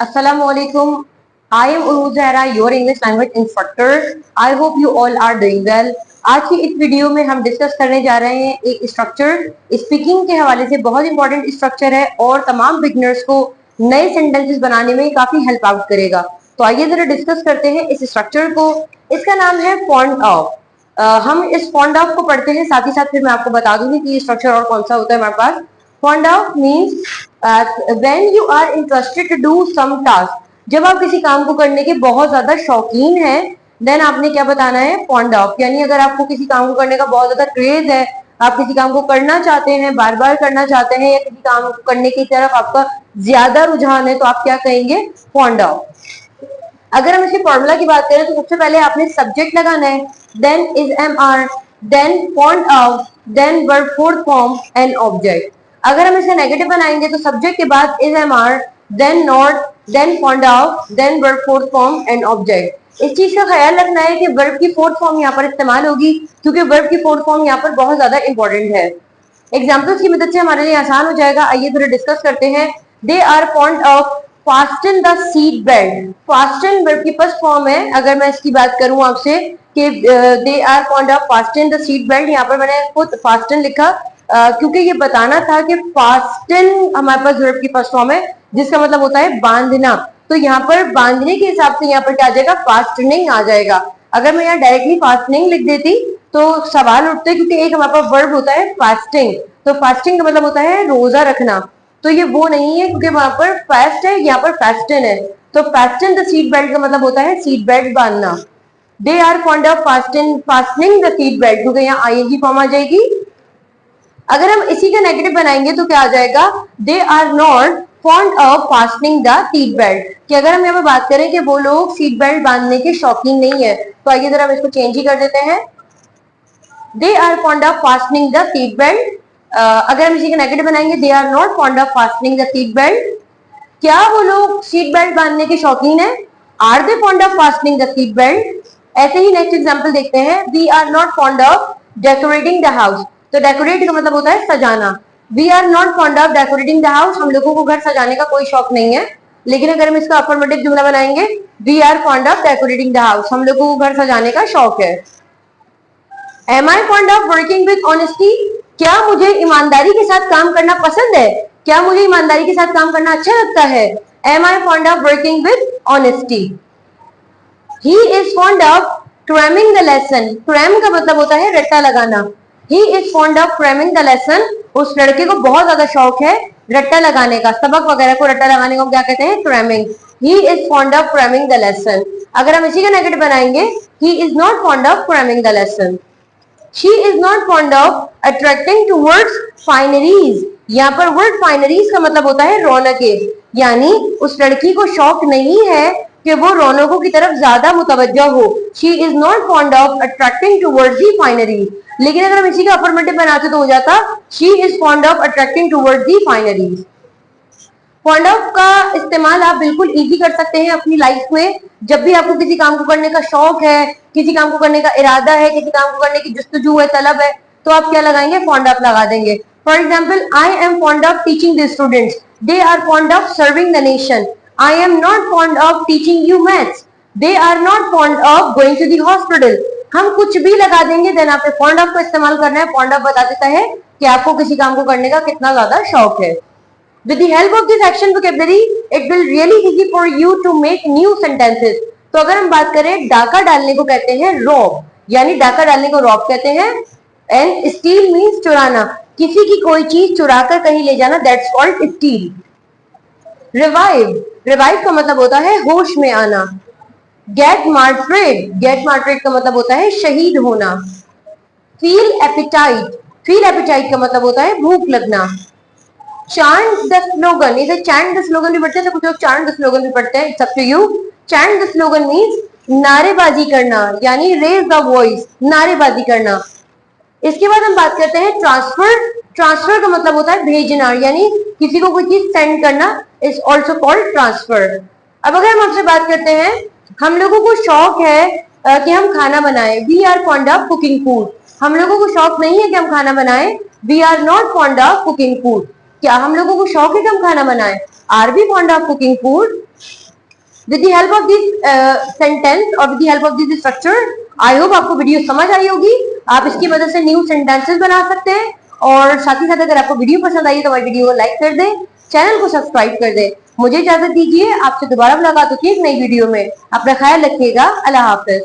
Assalamualaikum. I am Uruj Zahra, your English language instructor. I hope you all are doing well. आज की इस video में हम discuss करने जा रहे हैं एक स्ट्रक्चर स्पीकिंग के हवाले से बहुत इंपॉर्टेंट स्ट्रक्चर है और तमाम बिगनर्स को नए सेंटेंसेस बनाने में काफी हेल्प आउट करेगा। तो आइए जरा डिस्कस करते हैं इस स्ट्रक्चर को। इसका नाम है फॉन्ड ऑफ। हम इस फॉन्ड ऑफ को पढ़ते हैं, साथ ही साथ फिर मैं आपको बता दूंगी कि ये स्ट्रक्चर और कौन सा होता है हमारे पास। Fond of means when you are interested to do some task, जब आप किसी काम को करने के बहुत ज्यादा शौकीन हैं, देन आपने क्या बताना है, फॉन्ड ऑफ। यानी अगर आपको किसी काम को करने का बहुत ज्यादा क्रेज है, आप किसी काम को करना चाहते हैं, बार बार करना चाहते हैं, या किसी काम को करने की तरफ आपका ज्यादा रुझान है, तो आप क्या कहेंगे, फॉन्ड ऑफ। अगर हम इसके फॉर्मूला की बात करें तो सबसे पहले आपने सब्जेक्ट लगाना है, then is am are, then fond of, then verb fourth form and object. अगर हम इसका नेगेटिव बनाएंगे तो सब्जेक्ट के बाद is am are, then not, then fond of, then verb fourth form and object. इस चीज का ख्याल रखना है कि वर्ब की फोर्थ फॉर्म यहाँ पर इस्तेमाल होगी, क्योंकि वर्ब की फोर्थ फॉर्म यहाँ पर बहुत ज्यादा इंपॉर्टेंट है। एग्जाम्पल्स की मदद से हमारे लिए आसान हो जाएगा। आइए थोड़ा डिस्कस करते हैं। They are fond of fasten the seat belt. Fasten verb की फर्स्ट फॉर्म है। अगर मैं इसकी बात करूं आपसे कि they are fond of fasten the seat belt, यहाँ पर मैंने खुद फास्टन लिखा क्योंकि ये बताना था कि फास्टन हमारे पास वर्ब की फर्स्ट फॉर्म है, जिसका मतलब होता है बांधना। तो यहाँ पर बांधने के हिसाब से यहाँ पर क्या आ जाएगा, फास्टनिंग आ जाएगा। अगर मैं यहाँ डायरेक्टली फास्टनिंग लिख देती तो सवाल उठते, क्योंकि एक हमारे पास वर्ब होता है फास्टिंग, तो फास्टिंग का मतलब होता है रोजा रखना, तो ये वो नहीं है, क्योंकि वहां पर फास्ट है, यहाँ पर फास्टन है। तो फास्टन द सीट बेल्ट का मतलब होता है सीट बेल्ट बांधना। They are fond of fastening the seat belt, क्योंकि यहाँ आईएनजी फॉर्म आ जाएगी। अगर हम इसी का नेगेटिव बनाएंगे तो क्या आ जाएगा, they are not fond of fastening the seat belt. कि अगर हम यहाँ पर बात करें कि वो लोग सीट बेल्ट बांधने के शौकीन नहीं है, तो आइए जरा हम इसको चेंज ही कर देते हैं। They are fond of fastening the seat belt. अगर हम इसी का नेगेटिव बनाएंगे, they are not fond of fastening the seat belt. क्या वो लोग सीट बेल्ट बांधने के शौकीन है, are they fond of fastening the seat belt. ऐसे ही नेक्स्ट एग्जांपल देखते हैं। We are not fond of decorating the house. तो डेकोरेट का मतलब होता है सजाना। We are not fond of decorating the house, हम लोगों को घर सजाने का कोई शौक नहीं है। लेकिन अगर हम इसका अफर्मेटिव जुमला बनाएंगे, we are fond of decorating the house, हम लोगों को घर सजाने का शौक है। Am I fond of working with honesty. क्या मुझे ईमानदारी के साथ काम करना पसंद है, क्या मुझे ईमानदारी के साथ काम करना अच्छा लगता है। Am I fond of working with honesty. He is fond of cramming the lesson. Cram का मतलब होता है रट्टा लगाना। He is fond of cramming the lesson. उस लड़के को बहुत ज्यादा शौक है रट्टा लगाने का, सबक वगैरह को रट्टा लगाने को क्या कहते हैं, cramming. He is fond of cramming the lesson. अगर हम इसी का नेगेटिव बनाएंगे, he is not fond of cramming the lesson. She is not fond of attracting towards fineries। यहाँ पर वर्ड फाइनरीज का मतलब होता है रौनकें, यानी उस लड़की को शौक नहीं है कि वो रौनकों की तरफ ज्यादा मुतवज्जो हो। She is not fond of attracting towards the fineries। लेकिन अगर हम इसी का अफर्मेटिव बनाते तो हो जाता She is fond of attracting towards the fineries। Fond of का इस्तेमाल आप बिल्कुल इजी कर सकते हैं अपनी लाइफ में। जब भी आपको किसी काम को करने का शौक है, किसी काम को करने का इरादा है, किसी काम को करने की जुस्तजू है, तलब है, तो आप क्या लगाएंगे, फॉन्ड ऑफ लगा देंगे। For example, I am fond of teaching the students, they are fond of serving the nation. I am not fond of teaching you maths, they are not fond of going to the hospital. हम कुछ भी लगा देंगे, then आपने fond of का इस्तेमाल करना है। फॉन्ड ऑफ बता देता है कि आपको किसी काम को करने का कितना ज्यादा शौक है। With the help of this action vocabulary, it will really easy for you to make new sentences। तो अगर हम बात करें, डाका डालने को कहते हैं रॉब, यानी डाका डालने को रॉब कहते हैं। एंड स्टील मीन्स चुराना, किसी की कोई चीज चुरा कर कहीं ले जाना, that's called steel. Revive, revive का मतलब होता है होश में आना। गेट मार्टरेड, गेट मार्टरेड का मतलब होता है शहीद होना। फील एपिटाइट, फील एपिटाइट का मतलब होता है भूख लगना। Chant the slogan, इसे chant the slogan भी पढ़ते हैं, कुछ लोग chant the slogan भी पढ़ते हैं, it's up to you। Chant the slogan means नारेबाजी करना, यानी raise the voice, नारेबाजी करना। इसके बाद हम बात करते हैं ट्रांसफर। ट्रांसफर का मतलब होता है भेजना, यानी किसी को कोई चीज सेंड करना, इज ऑल्सो कॉल्ड ट्रांसफर। अब अगर हम आपसे बात करते हैं, हम लोगों को शौक है कि हम खाना बनाएं, we are fond of cooking food. हम लोगों को शौक नहीं है कि हम खाना बनाएं, we are not fond of cooking food. क्या हम लोगों को शौक है कि हम खाना बनाएं, are we fond of cooking food. With the help of this sentence और with the help of this structure I hope आपको वीडियो समझ आई होगी। आप इसकी मदद से न्यू सेंटेंसेस बना सकते हैं और साथ ही साथ अगर आपको वीडियो पसंद आई तो हमारी वीडियो को लाइक कर दें, चैनल को सब्सक्राइब कर दें। मुझे इजाजत दीजिए, आपसे दोबारा मुलाकात होगी एक नई वीडियो में। अपना ख्याल रखिएगा। अल्लाह हाफिज।